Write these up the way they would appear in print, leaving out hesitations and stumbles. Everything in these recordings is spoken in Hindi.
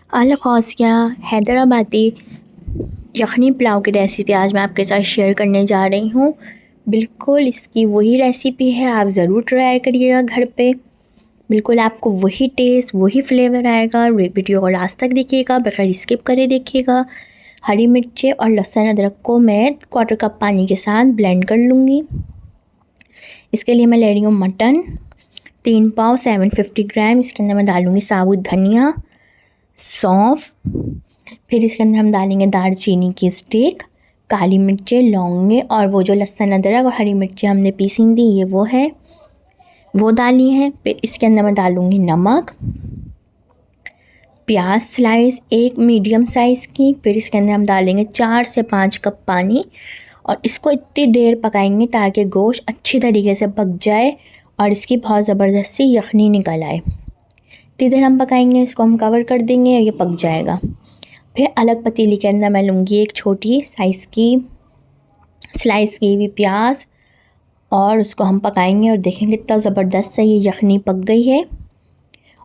अल गौसिया हैदराबादी यखनी पुलाव की रेसिपी आज मैं आपके साथ शेयर करने जा रही हूँ। बिल्कुल इसकी वही रेसिपी है, आप ज़रूर ट्राई करिएगा घर पे। बिल्कुल आपको वही टेस्ट वही फ्लेवर आएगा। वीडियो को लास्ट तक देखिएगा, बगैर स्किप करे देखिएगा। हरी मिर्चें और लहसुन अदरक को मैं 1/4 कप पानी के साथ ब्लेंड कर लूँगी। इसके लिए मैं ले रही हूँ मटन 3 पाव 750 ग्राम। इसके अंदर मैं डालूँगी साबुत धनिया, सौंफ, फिर इसके अंदर हम डालेंगे दालचीनी की स्टिक, काली मिर्चें, लौंगे और वो जो लहसुन अदरक और हरी मिर्चें हमने पीसी थी ये वो डाली है। फिर इसके अंदर मैं डालूँगी नमक, प्याज स्लाइस एक मीडियम साइज़ की। फिर इसके अंदर हम डालेंगे 4 से 5 कप पानी और इसको इतनी देर पकाएंगे ताकि गोश्त अच्छी तरीके से पक जाए और इसकी बहुत ज़बरदस्त सी यखनी निकल आए। इतनी देर हम पकाएंगे, इसको हम कवर कर देंगे और ये पक जाएगा। फिर अलग पतीली के अंदर मैं लूँगी एक छोटी साइज़ की स्लाइस की हुई प्याज और उसको हम पकाएंगे और देखेंगे कितना ज़बरदस्त से ये यखनी पक गई है।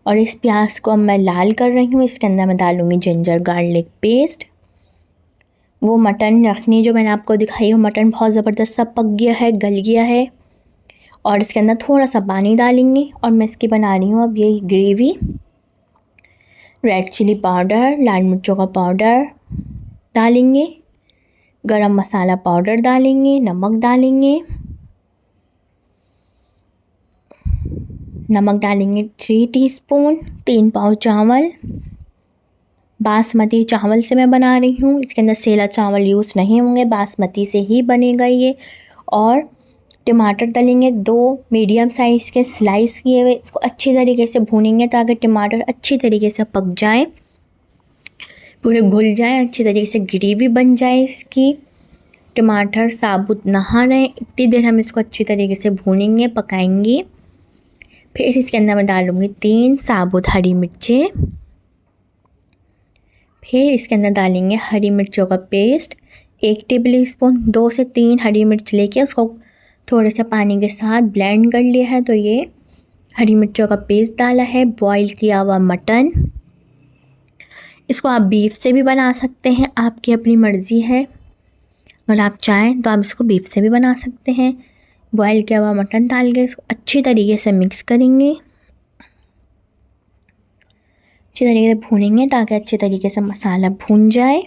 और इस प्याज को अब मैं लाल कर रही हूँ। इसके अंदर मैं डालूँगी जिंजर गार्लिक पेस्ट। वो मटन यखनी जो मैंने आपको दिखाई है, मटन बहुत ज़बरदस्त सा पक गया है, गल गया है। और इसके अंदर थोड़ा सा पानी डालेंगे और मैं इसकी बना रही हूँ अब ये ग्रेवी। रेड चिली पाउडर, लाल मिर्चों का पाउडर डालेंगे, गरम मसाला पाउडर डालेंगे, नमक डालेंगे। नमक डालेंगे 3 टीस्पून। 3 पाव चावल, बासमती चावल से मैं बना रही हूँ। इसके अंदर सेला चावल यूज़ नहीं होंगे, बासमती से ही बनेगा ये। और टमाटर डालेंगे 2 मीडियम साइज़ के स्लाइस किए हुए। इसको अच्छी तरीके से भूनेंगे ताकि टमाटर अच्छी तरीके से पक जाए, पूरे घुल जाए, अच्छी तरीके से ग्रेवी बन जाए इसकी। टमाटर साबुत ना रहे, इतनी देर हम इसको अच्छी तरीके से भूनेंगे, पकाएंगे। फिर इसके अंदर मैं डालूँगी 3 साबुत हरी मिर्चें। फिर इसके अंदर डालेंगे हरी मिर्चों का पेस्ट 1 टेबल स्पून। 2 से 3 हरी मिर्च लेके उसको थोड़े से पानी के साथ ब्लेंड कर लिया है। तो ये हरी मिर्चों का पेस्ट डाला है। बॉईल किया हुआ मटन, इसको आप बीफ से भी बना सकते हैं, आपकी अपनी मर्ज़ी है। अगर आप चाहें तो आप इसको बीफ से भी बना सकते हैं। बॉईल किया हुआ मटन डाल के इसको अच्छी तरीके से मिक्स करेंगे, अच्छी तरीके से भूनेंगे ताकि अच्छी तरीके से मसाला भून जाए।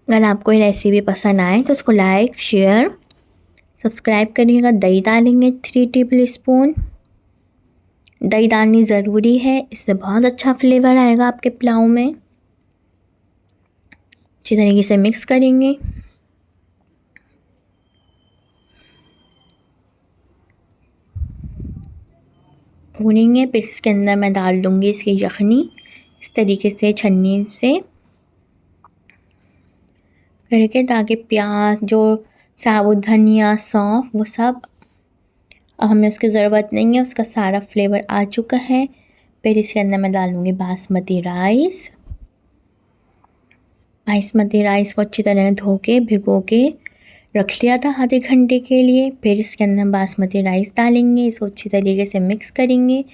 अगर आपको ये रेसिपी पसंद आए तो उसको लाइक, शेयर, सब्सक्राइब करिएगा। दही डालेंगे 3 टेबल स्पून। दही डालनी ज़रूरी है, इससे बहुत अच्छा फ्लेवर आएगा आपके पुलाव में। अच्छी तरीके से मिक्स करेंगे। भूनेंगे। फिर इसके अंदर मैं डाल दूँगी इसकी यखनी, इस तरीके से छन्नी से करके, ताकि प्याज, जो साबुत धनिया, सौंफ, वो सब हमें उसकी ज़रूरत नहीं है, उसका सारा फ्लेवर आ चुका है। फिर इसके अंदर मैं डालूँगी बासमती राइस। बासमती राइस को अच्छी तरह धो के भिगो के रख लिया था आधे घंटे के लिए। फिर इसके अंदर बासमती राइस डालेंगे, इसको अच्छी तरीके से मिक्स करेंगे।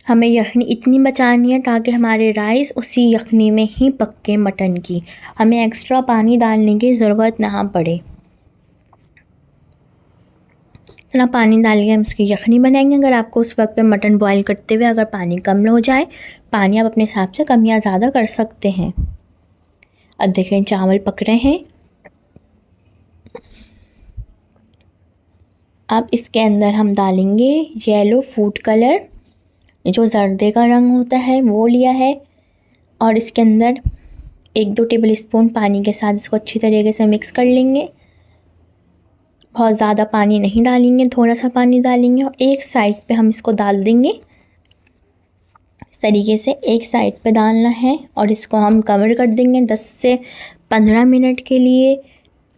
हमें यखनी इतनी बचानी है ताकि हमारे राइस उसी यखनी में ही पके मटन की, हमें एक्स्ट्रा पानी डालने की ज़रूरत ना पड़े। इतना पानी डाल के हम इसकी यखनी बनाएंगे। अगर आपको उस वक्त पे मटन बॉईल करते हुए अगर पानी कम हो जाए, पानी आप अपने हिसाब से कम या ज़्यादा कर सकते हैं। अब देखें चावल पक रहे हैं। अब इसके अंदर हम डालेंगे येलो फूड कलर, जो जर्दे का रंग होता है वो लिया है। और इसके अंदर 1-2 टेबल स्पून पानी के साथ इसको अच्छी तरीके से मिक्स कर लेंगे। बहुत ज़्यादा पानी नहीं डालेंगे, थोड़ा सा पानी डालेंगे और एक साइड पे हम इसको डाल देंगे। इस तरीके से एक साइड पे डालना है और इसको हम कवर कर देंगे 10 से 15 मिनट के लिए,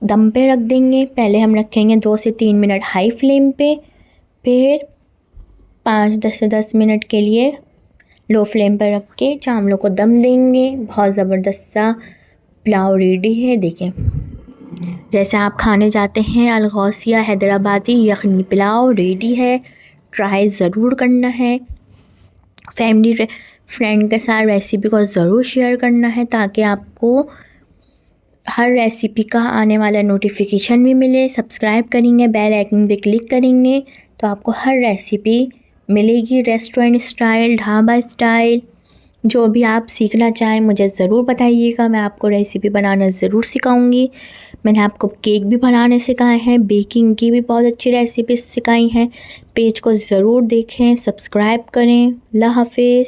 दम पे रख देंगे। पहले हम रखेंगे 2 से 3 मिनट हाई फ्लेम पे, फिर 5 से 10 मिनट के लिए लो फ्लेम पर रख के चावलों को दम देंगे। बहुत ज़बरदस्त सा पुलाव रेडी है। देखें जैसे आप खाने जाते हैं, अल गौसिया हैदराबादी यखनी पुलाव रेडी है। ट्राई ज़रूर करना है। फैमिली फ्रेंड के साथ रेसिपी को ज़रूर शेयर करना है ताकि आपको हर रेसिपी का आने वाला नोटिफिकेशन भी मिले। सब्सक्राइब करेंगे, बेल आइकन पे क्लिक करेंगे तो आपको हर रेसिपी मिलेगी, रेस्टोरेंट स्टाइल, ढाबा स्टाइल, जो भी आप सीखना चाहें मुझे ज़रूर बताइएगा। मैं आपको रेसिपी बनाना ज़रूर सिखाऊंगी। मैंने आपको केक भी बनाने सिखाए हैं, बेकिंग की भी बहुत अच्छी रेसिपी सिखाई हैं। पेज को ज़रूर देखें, सब्सक्राइब करें। अल्लाह हाफिज़।